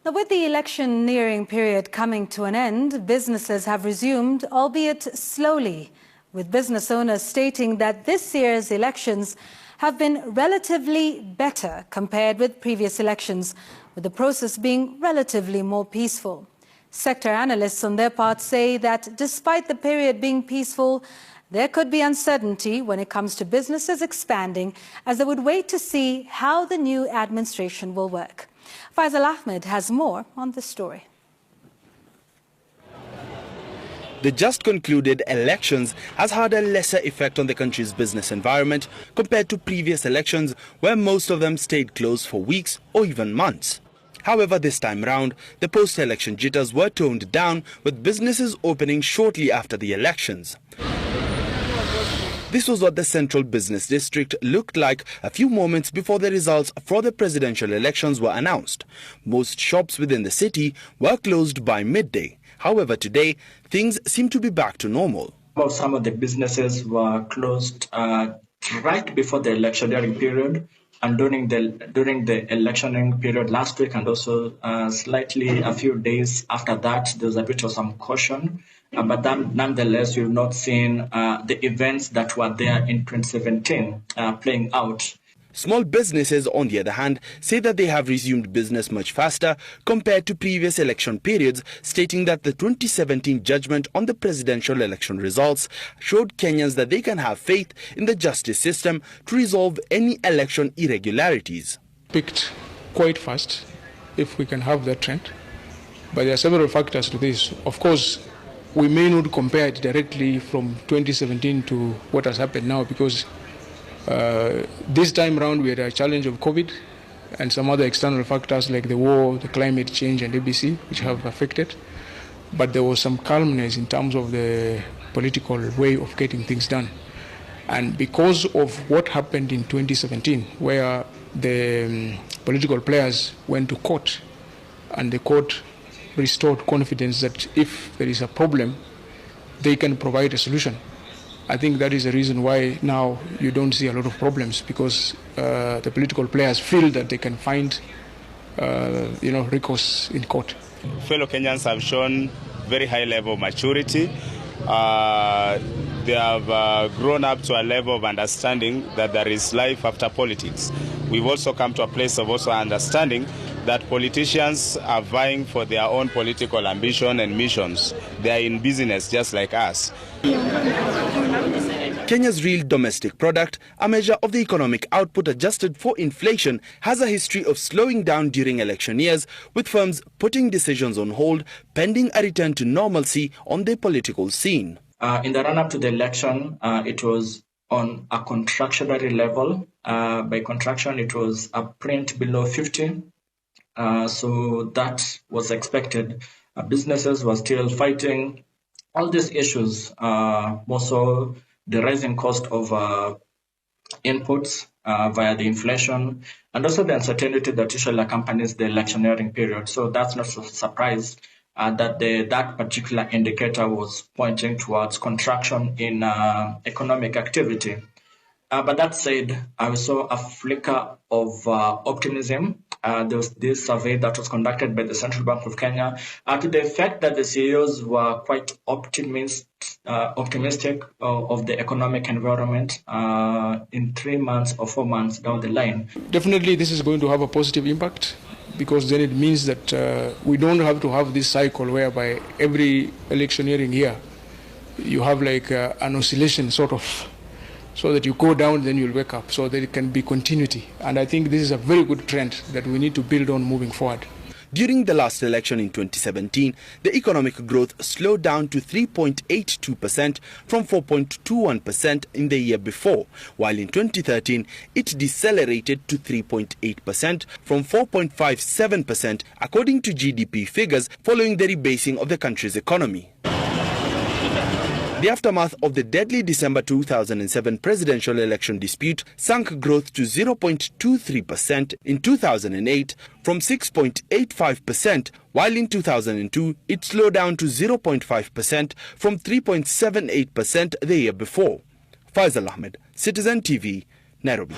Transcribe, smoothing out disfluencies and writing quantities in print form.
Now, with the election-nearing period coming to an end, businesses have resumed, albeit slowly, with business owners stating that this year's elections have been relatively better compared with previous elections, with the process being relatively more peaceful. Sector analysts on their part say that despite the period being peaceful, there could be uncertainty when it comes to businesses expanding, as they would wait to see how the new administration will work. Faisal Ahmed has more on this story. The just concluded elections has had a lesser effect on the country's business environment compared to previous elections, where most of them stayed closed for weeks or even months. However, this time round, the post-election jitters were toned down, with businesses opening shortly after the elections. This was what the Central Business District looked like a few moments before the results for the presidential elections were announced. Most shops within the city were closed by midday. However, today, things seem to be back to normal. Some of the businesses were closed right before the electioneering period and during the electioneering period last week, and also slightly a few days after that, there was a bit of some caution. But then, nonetheless, we've not seen the events that were there in 2017 playing out. Small businesses, on the other hand, say that they have resumed business much faster compared to previous election periods, stating that the 2017 judgment on the presidential election results showed Kenyans that they can have faith in the justice system to resolve any election irregularities. Picked quite fast, if we can have that trend. But there are several factors to this. Of course, we may not compare it directly from 2017 to what has happened now, because this time around we had a challenge of COVID and some other external factors like the war, the climate change and ABC, which have affected. But there was some calmness in terms of the political way of getting things done. And because of what happened in 2017, where the political players went to court and the court restored confidence that if there is a problem, they can provide a solution. I think that is the reason why now you don't see a lot of problems, because the political players feel that they can find recourse in court. Fellow Kenyans have shown very high level of maturity. They have grown up to a level of understanding that there is life after politics. We've also come to a place of also understanding that politicians are vying for their own political ambition and missions. They are in business just like us. Kenya's real domestic product, a measure of the economic output adjusted for inflation, has a history of slowing down during election years, with firms putting decisions on hold pending a return to normalcy on the political scene. In the run-up to the election, it was on a contractionary level. By contraction, it was a print below 50. So that was expected. Businesses were still fighting all these issues, more so the rising cost of inputs via the inflation, and also the uncertainty that usually accompanies the electioneering period. So that's not a surprise that that particular indicator was pointing towards contraction in economic activity. But that said, I saw a flicker of optimism. There was this survey that was conducted by the Central Bank of Kenya to the effect that the CEOs were quite optimistic of the economic environment in 3 months or 4 months down the line. Definitely this is going to have a positive impact, because then it means that we don't have to have this cycle whereby every electioneering year you have like an oscillation sort of, so that you go down, then you'll wake up, so that it can be continuity. And I think this is a very good trend that we need to build on moving forward. During the last election in 2017, the economic growth slowed down to 3.82% from 4.21% in the year before, while in 2013 it decelerated to 3.8% from 4.57%, according to GDP figures, following the rebasing of the country's economy. The aftermath of the deadly December 2007 presidential election dispute sank growth to 0.23% in 2008 from 6.85%, while in 2002 it slowed down to 0.5% from 3.78% the year before. Faisal Ahmed, Citizen TV, Nairobi.